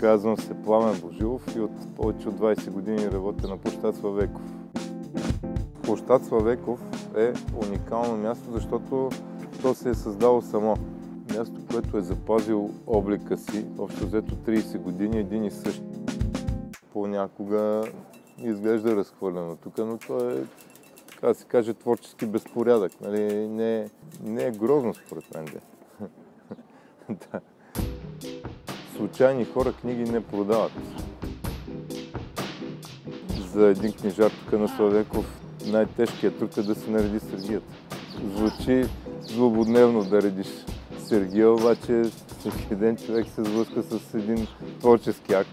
Казвам се Пламен Божилов и от повече от 20 години работя на площад Славейков. Площад Славейков е уникално място, защото то се е създало само. Място, което е запазило облика си, общо взето 30 години, един и същ. Понякога изглежда разхвърлено тук, но то е, така да се каже, творчески безпорядък. Нали? Не е грозно според мен. Да. Случайни хора книги не продават. За един книжар тук на Славейков най-тежкият труд е да се нареди сергията. Звучи злободневно да редиш сергия, обаче всеки ден човек се сблъска с един творчески акт.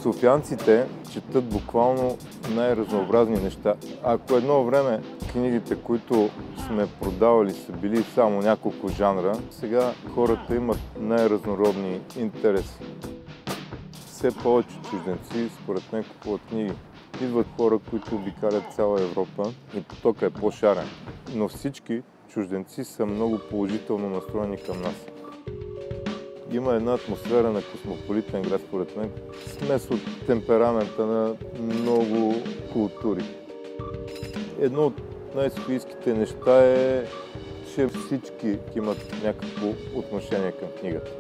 Софиянците четат буквално най-разнообразни неща. Ако едно време книгите, които сме продавали, са били само няколко жанра, сега хората имат най-разнородни интереси. Все повече чужденци, според мен, купуват книги. Идват хора, които обикалят цяла Европа и потока е по-шарен. Но всички чужденци са много положително настроени към нас. Има една атмосфера на космополитен град, според мен, смес от темперамента на много култури. Едно от най-софийските неща е, че всички имат някакво отношение към книгата.